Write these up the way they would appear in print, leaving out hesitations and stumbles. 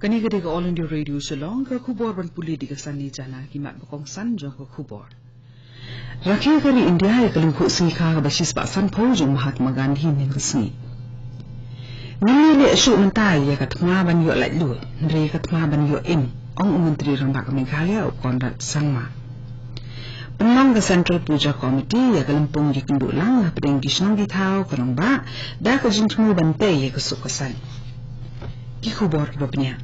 Kani-kani ka All India Radio Shillong ka khubor ban puli di ka sani jana ki mat bakong san jong ka khubor. Rakhi kari India ya kaling khu si kha ka basis ba san pho jong Mahatma Gandhi nin ka sni. Nili le shu mentai ya ka tma ban yo lai lu, re ka tma ban yo im, ong menteri rang ba ka Meghalaya Conrad Sangma. Penang ka Central Puja Committee ya kaling pong yikin dulang ha pedeng gisnong di thao ka rong ba da ka jintmu ban te ya ka sukasan. Ki khubor ki bapnya.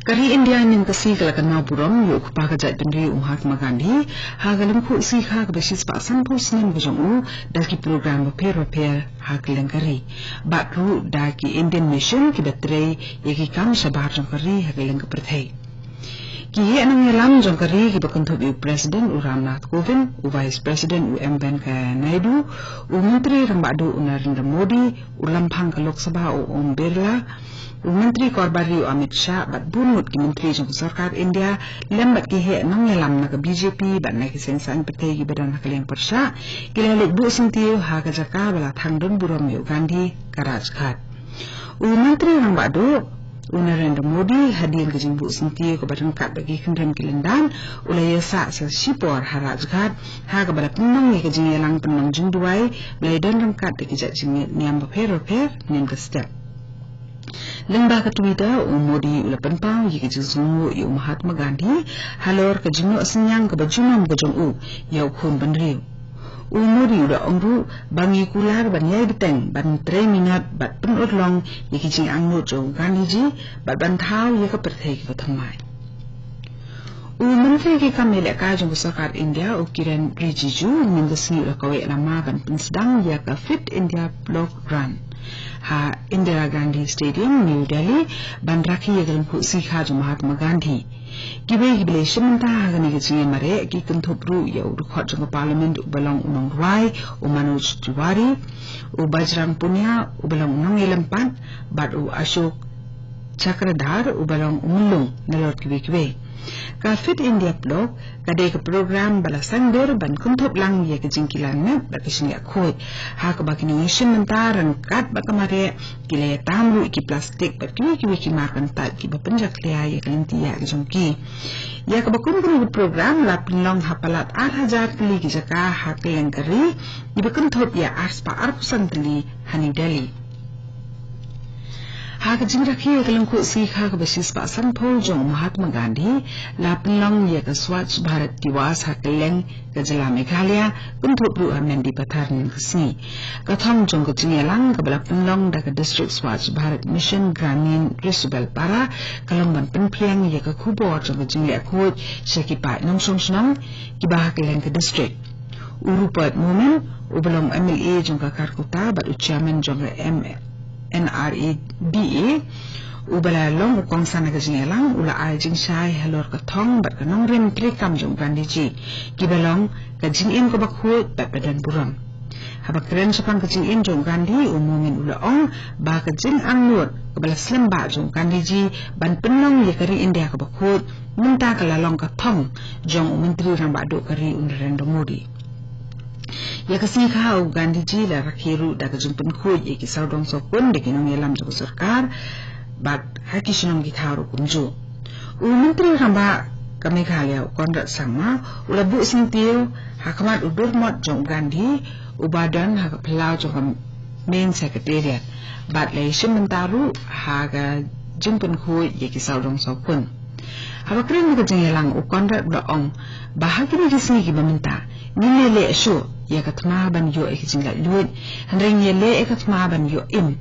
Kari India nin kasi kalakan buram yo kupa ka jat pendiri Mahatma Gandhi ha galam khu si kha ka basis pa san pho snem ka jong u da ki program repair ha kalang kari bat ru da ki Indian mission ki batre ye ki kam sabar jong kari ha kalang ka prathai ki ye anang yalam jong kari ki bakanthop u President u Ramnath Kovind u Vice President u M Venkaiah Naidu u Menteri Rambadu u Narendra Modi u Lamphang ka Lok Sabha u Om Birla Menteri Korbari Amit Shah bat bunut ki menteri jong sarkar India lembat ki he nang yalam na ka BJP bat na ki sengsan pete ki badan hakaleng persha ki lalik bu sintiu ha ka jaka bala thangdon buram yu Gandhi ka Rajghat menteri rang badu Narendra Modi hadir ke jingbu sintiu ka badan kat bagi kendran ki lendan ulaya sa sipor ha Rajghat ha ka bala penong ni ka jing yalang penong jing duai ulaya don rang kat ki jat jing niam ba pher nin ka step Lemba ka Twitter Modi ula penpang yi ke jingsu yu Mahatma Gandhi halor ka jingno asinyang ka bajunam ka jong u yau khun banriu Modi ula ongru bangi kular ban yai beteng ban 3 minat bat penut long yi ke jing angno jong Gandhi ji bat ban thau yi ka perthai ki pathamai Menteri ki kamele ka jong sarkar India Kiren Rijiju ningasi ula kawe lama ban pensedang ya ka Fit India Block Run ha Indira Gandhi Stadium New Delhi ban rakhi yagal khu sikha jo Mahatma Gandhi kibe gibele shimanta gani gi mare ki kunthopru ya ur khot jo parliament ubalong unong rai u Manoj Tiwari u Bajrang Punya ubalong unong elampan bat u Ashok Chakradhar ubalong umulung nalot kibe ka Fit India Block kade ka program bala sangdor ban kunthop lang ye ka jingkilan na ba kisnya khoi ha ka bakini shimentaran kat ba kamare kile tamru ki plastic ba ki makan ta ki ba panjak le ye kanti ya jongki ya ka bakun program la pinlong hapalat 8000 kili ki jaka ha keleng kari iba kunthop ya arspa arpusan kili hani Delhi ha ka jing rakhi kalang khu si kha ka basis pa san pho jong Mahatma Gandhi la pinlong ye ka Swachh Bharat Diwas ha keleng ka jala Meghalaya kunthop ru amendi pathar nin khsi ka thong jong ka jing yalang ka bala pinlong da ka district Swachh Bharat Mission Gramin Risbel para kalang ban pinphiang ye ka khubor jong ka jing le khu sheki pa nong song snong ki ba ha keleng ka district Urupat Momen ubalong MLA jong ka Karkota bat chairman jong ka NREDA ubala long kong sana ka jingelang ula ai jing shai halor ka thong bat ka nong rim tri kam jong Gandhi ji kibalong ka jing in ko bakhu bat badan buram habak kren sapang ka jing in jong Gandhi umumin ula ong ba ka jing angnut ubala slim ba jong Gandhi ji ban penong ye kari India ka bakhu munta ka lalong ka thong jong menteri rang ba do kari Narendra Modi ya kasi kha Gandhi ji la rakhiru da ka jumpen khu ye ki saudong so kun de kinong yelam jo sarkar bat haki shinong gi tharu kumju menteri ramba ka Meghalaya Conrad Sangma ula bu sintiu hakamat udur mot jong Gandhi ubadan ha ka plau jong main secretariat bat le shimentaru ha ga jumpen khu ye ki saudong so kun habakrin ka jengelang u Conrad ula ong bahagi ni sini gi meminta nile shu ya katma ban yo e kijing la luit handring ye le e katma ban yo im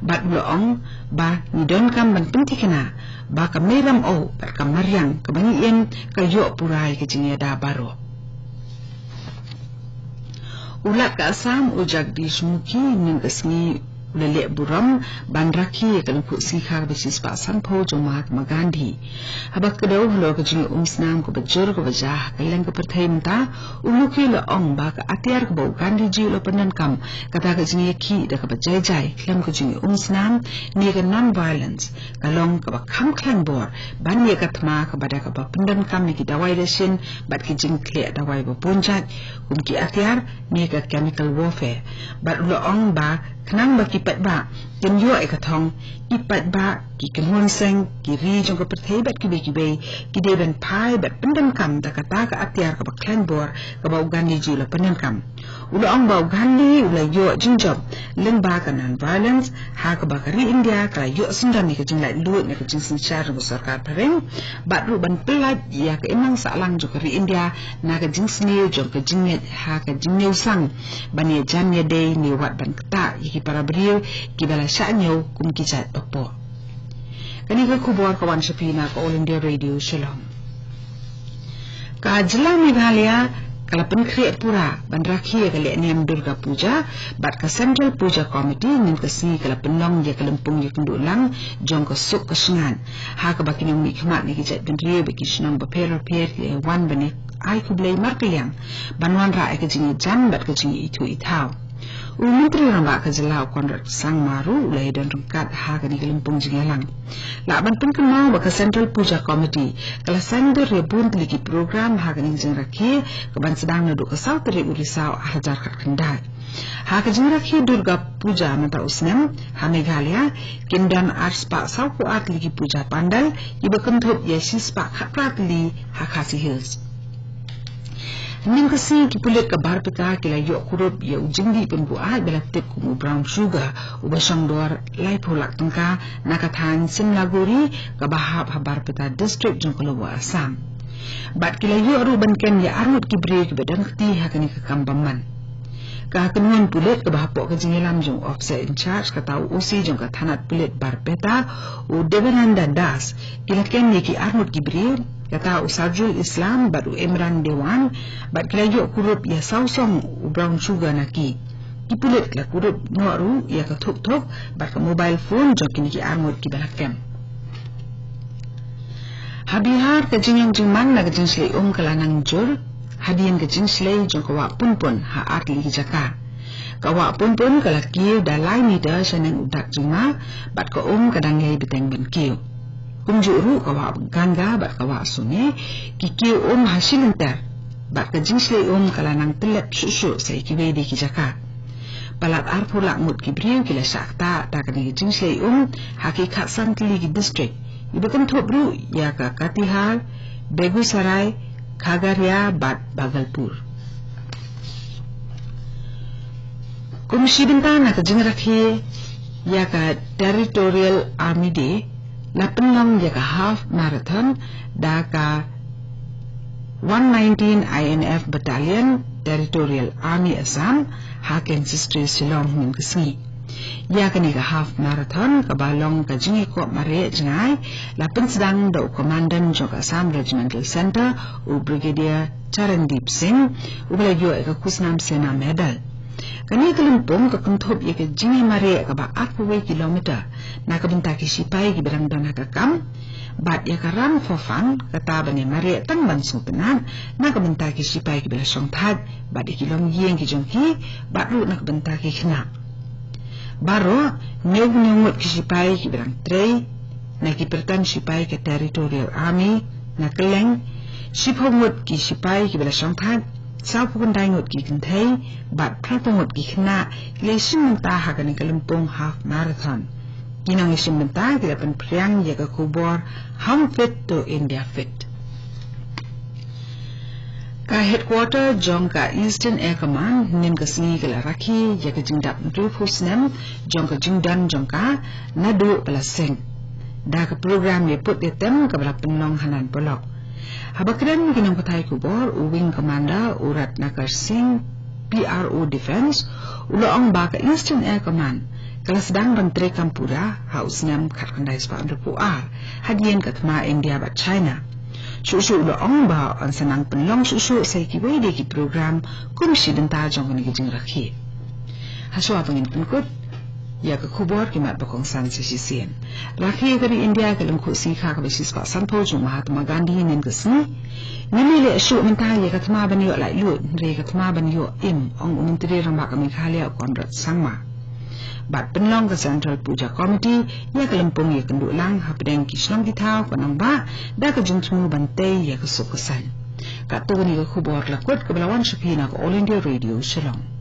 bat loong ba ni don kam ban pintikena ba ka meram o ba ka maryang ka bani yen ka yo purai kijing ya da baro ulak ka Assam u Jagdish Mukhi ning kasni lele buram ban rakhi kan khu sikha basis pa san pho jong Mahatma Gandhi habak kado hlo ka jing snam ko bajur ko bajah kalang ka perthai mta umukhi lo ong ba ka atiar ko Gandhi ji lo panan kam kata ka jing ki da ka bajai jai klam ko jing snam ni ka non violence kalong ka ba kham khang bor ban ye ka thma ka bada ka ba pandan kam ni ki dawai resin bat ki jing kle dawai ba ponjat kum ki atiar ni ka chemical warfare bat lo ong ba kenang ba kipat ba ken yo ekatong kipat ba ki kenhon seng ki ri jong ko perthei bat ki be ki de ben pai bat pendam kam ta kata ka atyar ka baklan bor ka ba ugandi ji la pendam kam ulo ang ba ugandi ula yo jinjob leng ba ka non violence ha ka ba kari India ka yo sundan ni ka jing lai lu ni ka jing sin char ko sarkar pareng bat ru ban pelat ya ka emang sa lang jo kari India na ka jing sni jo ka jing ha ka jing new sang ban ye jan ye day ni wat ban kata ki para beriu ki bala syanyo kum ki chat opo kani ka kubor kawan Shapina ka All India Radio Shalom ka jila Meghalaya kalapan kriat pura ban rakhi ka le niam Durga Puja bat ka Central Puja Committee nin ka si kalapan long ya kalampung ya kendulang jong ka suk ka sungan ha ka bakin yung mikmat ni ki chat ben riu ba ki shnam ba per wan bani ai ku blai markliang banwan ra ai ka jingi jan bat ka jingi itu ithau Menteri Ramba ka Jelau Konrad Sang Maru ulai dan rengkat ha ka ni kalimpung jingalang la ban pun kenal ba ka Central Puja Committee kala sender rebun teliki program ha ka ni jing rakhi ka ban sedang nadu ka South Ri Urisau hajar kat kendal ha ka jing rakhi Durga Puja mata usnem ha Meghalaya kindan arspa sau ku art liki puja pandal iba kentup yesis pa khaprat li ha khasi hills ning kasi ki pulit ka bar pita kila yo kurup ya ujingdi pun buat bela tip kumu brown sugar uba sangdor lai polak tengka nakathan simlaguri ka bahab habar pita district jong kalawa Assam bat kila yo aru banken ya arut ki break badan kti hakani ka kambaman ka kenuan pulit ka bahapok ka jingilam jong officer in charge ka tau usi jong ka thanat pulit bar pita u Devananda Das kila ken ki arut ki break kata Usajul Islam baru Imran Dewan bat kelayo kurup ya sausong brown sugar naki kipulit la kurup noru ya ka thuk bat ka mobile phone jokin ki armut ki balakem habihar ka jingyang jingman na ka jingslei kalanang jur hadian ka jingslei jong ka wa punpun ha atli ki jaka ka wa punpun kala kiu da lai ni da sanang udak jingma bat ka kadang yai biteng ben kiu kumjuru kawa ganga bat kawa sungai kiki hasil entar bat ka jingsle kalanang telat susu sai kiwe di kijaka palat arpulak mut kibriu kila sakta ta kani jingsle hakikat santli ki district ibukan thobru ya ka Katihar Begusarai Khagaria bat Bhagalpur kumshi bintana ka jingrakhi ya ka Territorial Army Day Lapinlang ya ka half marathon da ka 119 INF Battalion Territorial Army Assam haken sistri Silong min kasi ya ka ni ka half marathon ka balong ka jingi ko mare jingai lapin sedang do komandan jong Assam Regimental Center u Brigadier Charandeep Singh u balayo ka kusnam sena medal kani kalimpong ka kunthop ya ka jingi mare ka ba 8 kilometer na ka binta ki sipai ki berang dana ka kam bat ya ka run for fun kata bani mare tang ban supenan na ka binta ki sipai ki bela song thad bat kilom yeng ki jongki bat ru na ka binta ki khna baro nyog ki sipai ki berang trei na ki pertan sipai ke Territorial Army na keleng sipomut ki sipai ki bela song thad sau pun daingot ki kentai bat prapongot ki khna lesim menta hakani kalimpong half marathon kinang isim menta kila pen priang ya ka kubor ham fit to India fit ka headquarter jong ka Eastern Air Command nin ka singi kila rakhi ya ka jingdap ntu phusnem jong ka jingdan jong ka nadu palaseng da ka program ye put yetem ka bala penong hanan polok habakren kinang patay kubor wing commander Urat Nakar Singh PRO Defense ulo ang baka Eastern Air Command kala sedang bantri kampura hausnam khatandai spa underpuar hadian katma India bat China susu ulo ang ba ang sanang penlong susu say kiway ki program kumsi denta jong ni jing rakhi haswa pangin penkut ya ka kubor ki mat bakong san sa sisien rakhi kari India kalang khu si kha ka basis pa sanpo jong Mahatma Gandhi nen kasni nimile shu menta ya katma ban yo lai lu re katma ban yo im ong Menteri Ramba ka Meghalaya Konrad Sangma bat penlong ka Central Puja Committee ya kalampong ya kendulang hapdeng kisnong gitaw kanang ba da ka jungtmu bantay ya ka sukasan ka to ni ka kubor lakot ka balawan Shapina ka All India Radio Shalom